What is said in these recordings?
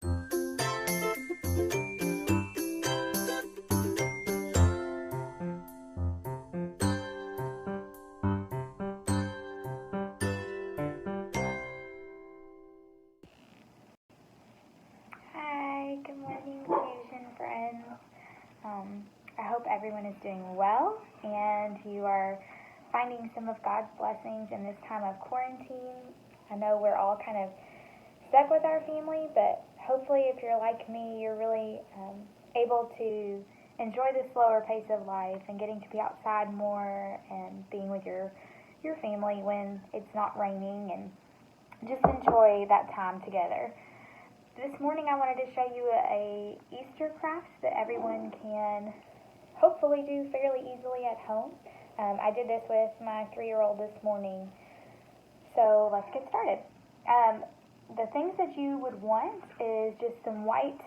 Hi, good morning, Fusion friends. I hope everyone is doing well and you are finding some of God's blessings in this time of quarantine. I know we're all kind of stuck with our family, but hopefully, if you're like me, you're really able to enjoy the slower pace of life and getting to be outside more and being with your family when it's not raining and just enjoy that time together. This morning I wanted to show you a Easter craft that everyone can hopefully do fairly easily at home. I did this with my 3-year-old this morning. So let's get started. The things that you would want is just some white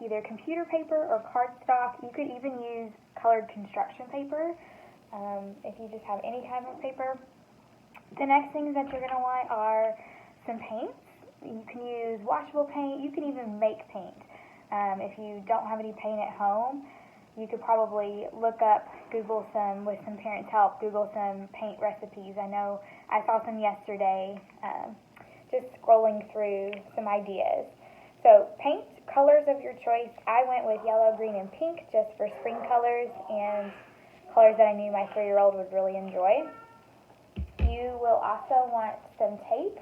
either computer paper or cardstock. You could even use colored construction paper if you just have any kind of paper. The next things that you're going to want are some paints. You can use washable paint. You can even make paint. If you don't have any paint at home, you could probably look up, with some parents' help, Google some paint recipes. I know I saw some yesterday, just scrolling through some ideas. So paint colors of your choice. I went with yellow, green, and pink just for spring colors and colors that I knew my 3-year-old would really enjoy. You will also want some tape.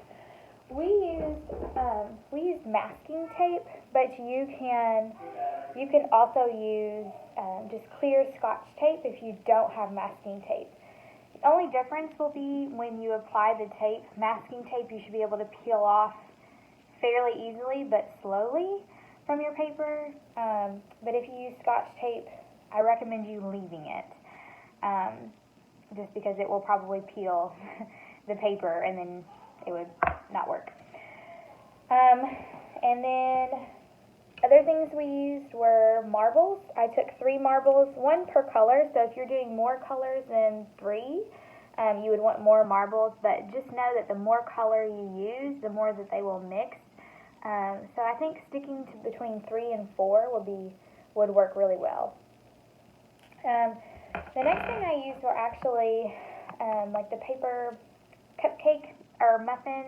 We used masking tape, but you can also use just clear Scotch tape if you don't have masking tape. The only difference will be when you apply the tape. Masking tape you should be able to peel off fairly easily but slowly from your paper. But if you use Scotch tape, I recommend you leaving it, just because it will probably peel the paper and then it would not work. And then other things we used were marbles. I took 3 marbles, 1 per color. So if you're doing more colors than 3, you would want more marbles. But just know that the more color you use, the more that they will mix. So I think sticking to between 3 and 4 would work really well. The next thing I used were actually like the paper cupcake or muffin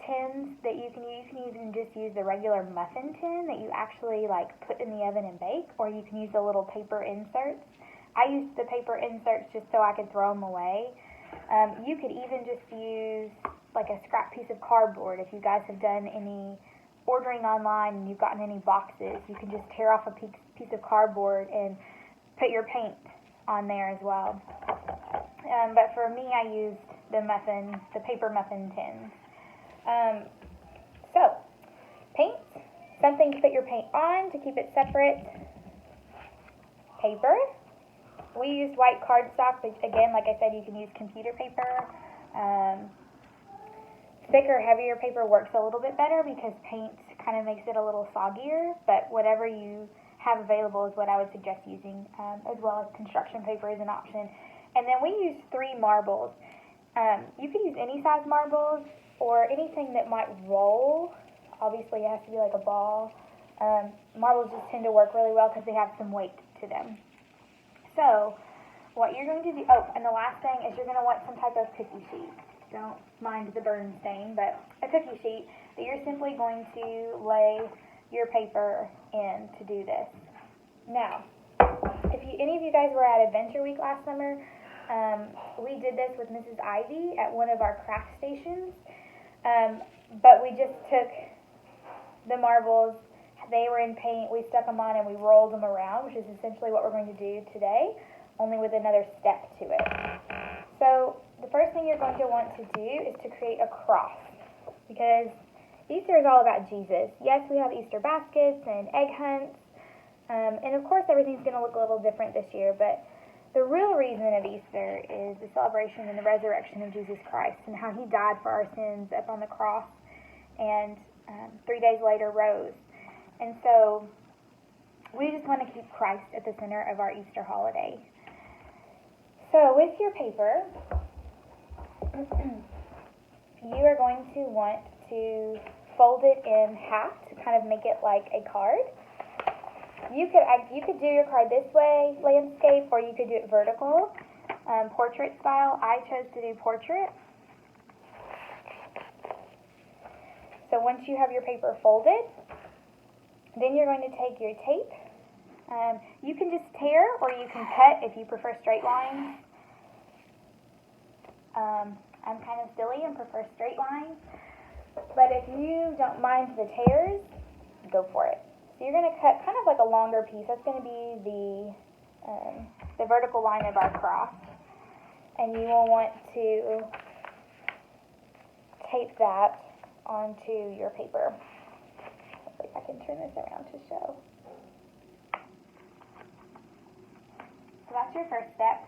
tins that you can use. You can even just use the regular muffin tin that you actually like put in the oven and bake, or you can use the little paper inserts. I used the paper inserts just so I could throw them away. You could even just use like a scrap piece of cardboard. If you guys have done any ordering online and you've gotten any boxes, you can just tear off a piece of cardboard and put your paint on there as well. But for me, I used the paper muffin tins. So, paint, something to put your paint on to keep it separate. Paper. We used white cardstock, but again, like I said, you can use computer paper. Thicker, heavier paper works a little bit better because paint kind of makes it a little soggier, but whatever you have available is what I would suggest using, as well as construction paper is an option. And then we used 3 marbles. You could use any size marbles or anything that might roll. Obviously, it has to be like a ball. Marbles just tend to work really well because they have some weight to them. So, what you're going to do, and the last thing is you're going to want some type of cookie sheet. Don't mind the burn stain, but a cookie sheet that you're simply going to lay your paper in to do this. Now, if any of you guys were at Adventure Week last summer, we did this with Mrs. Ivy at one of our craft stations, but we just took the marbles, they were in paint, we stuck them on and we rolled them around, which is essentially what we're going to do today, only with another step to it. So the first thing you're going to want to do is to create a cross, because Easter is all about Jesus. Yes, we have Easter baskets and egg hunts, and of course everything's going to look a little different this year, but the real reason of Easter is the celebration and the resurrection of Jesus Christ and how he died for our sins up on the cross and 3 days later rose. And so we just want to keep Christ at the center of our Easter holiday. So with your paper, you are going to want to fold it in half to kind of make it like a card. You could do your card this way, landscape, or you could do it vertical, portrait style. I chose to do portrait. So once you have your paper folded, then you're going to take your tape. You can just tear or you can cut if you prefer straight lines. I'm kind of silly and prefer straight lines, but if you don't mind the tears, go for it. So you're going to cut kind of like a longer piece. That's going to be the vertical line of our cross, and you will want to tape that onto your paper. Let's see if I can turn this around to show. So that's your first step.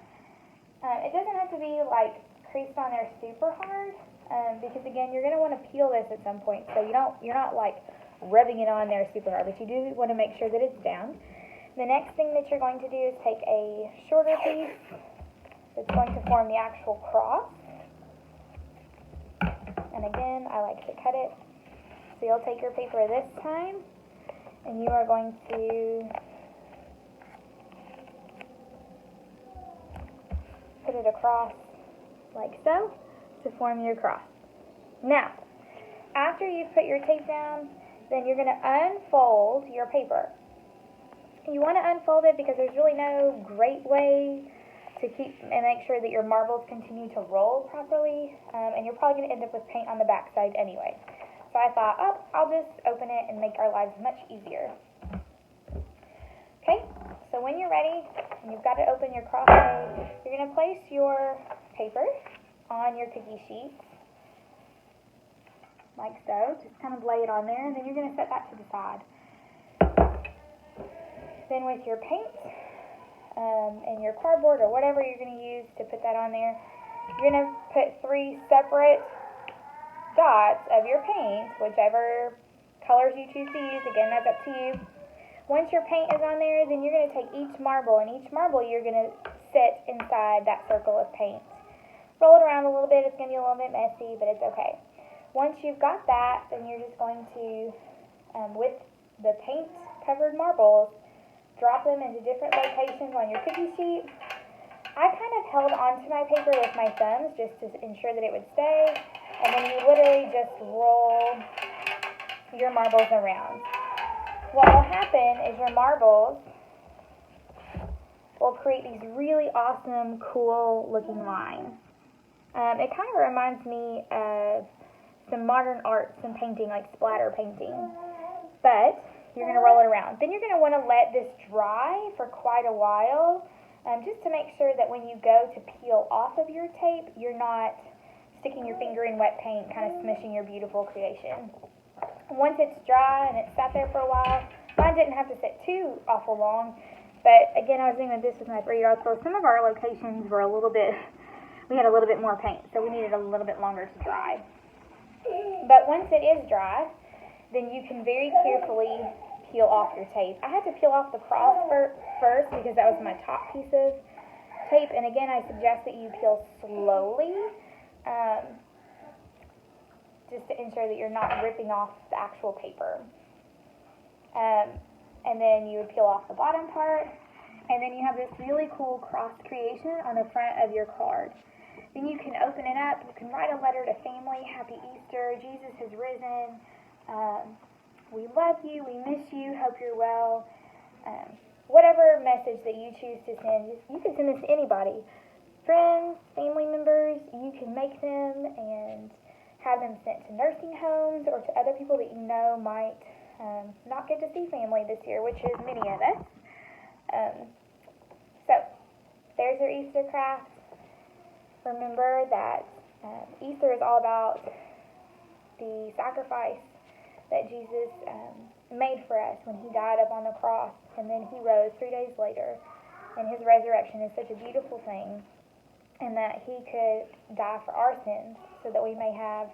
It doesn't have to be like creased on there super hard, because again, you're going to want to peel this at some point, so you're not like rubbing it on there super hard, but you do want to make sure that it's down. The next thing that you're going to do is take a shorter piece that's going to form the actual cross, and again, I like to cut it. So you'll take your paper this time, and you are going to put it across like so to form your cross. Now, after you've put your tape down, then you're going to unfold your paper. You want to unfold it because there's really no great way to keep and make sure that your marbles continue to roll properly, and you're probably going to end up with paint on the back side anyway. So I thought, I'll just open it and make our lives much easier. Okay, so when you're ready, and you've got to open your cross tape, you're going to place your paper on your cookie sheet, like so. Just kind of lay it on there, and then you're going to set that to the side. Then with your paint and your cardboard or whatever you're going to use to put that on there, you're going to put 3 separate dots of your paint, whichever colors you choose to use. Again, that's up to you. Once your paint is on there, then you're going to take each marble, and each marble you're going to sit inside that circle of paint. Roll it around a little bit. It's going to be a little bit messy, but it's okay. Once you've got that, then you're just going to, with the paint-covered marbles, drop them into different locations on your cookie sheet. I kind of held onto my paper with my thumbs just to ensure that it would stay, and then you literally just roll your marbles around. What will happen is your marbles will create these really awesome, cool-looking lines. It kind of reminds me of some modern art, some painting, like splatter painting. But you're going to roll it around. Then you're going to want to let this dry for quite a while, just to make sure that when you go to peel off of your tape, you're not sticking your finger in wet paint, kind of smishing your beautiful creation. Once it's dry and it's sat there for a while, mine didn't have to sit too awful long, but again, I was doing this with my 3-year-old, so some of our locations were we had a little bit more paint, so we needed a little bit longer to dry. But once it is dry, then you can very carefully peel off your tape. I had to peel off the cross first because that was my top piece of tape, and again, I suggest that you peel slowly, just to ensure that you're not ripping off the actual paper. And then you would peel off the bottom part, and then you have this really cool cross creation on the front of your card. Then you can open it up, you can write a letter to family, Happy Easter, Jesus has risen, we love you, we miss you, hope you're well. Whatever message that you choose to send, you can send this to anybody. Friends, family members, you can make them and have them sent to nursing homes or to other people that you know might not get to see family this year, which is many of us. So, there's your Easter craft. Remember that Easter is all about the sacrifice that Jesus made for us when he died up on the cross, and then he rose 3 days later, and his resurrection is such a beautiful thing, and that he could die for our sins so that we may have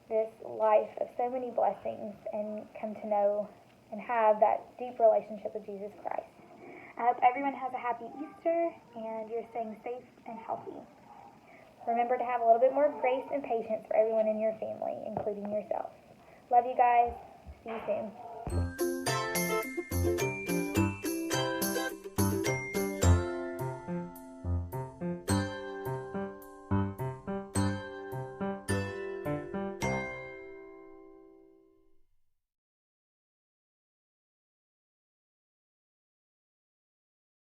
this life of so many blessings and come to know and have that deep relationship with Jesus Christ. I hope everyone has a happy Easter and you're staying safe and healthy. Remember to have a little bit more grace and patience for everyone in your family, including yourself. Love you guys. See you soon.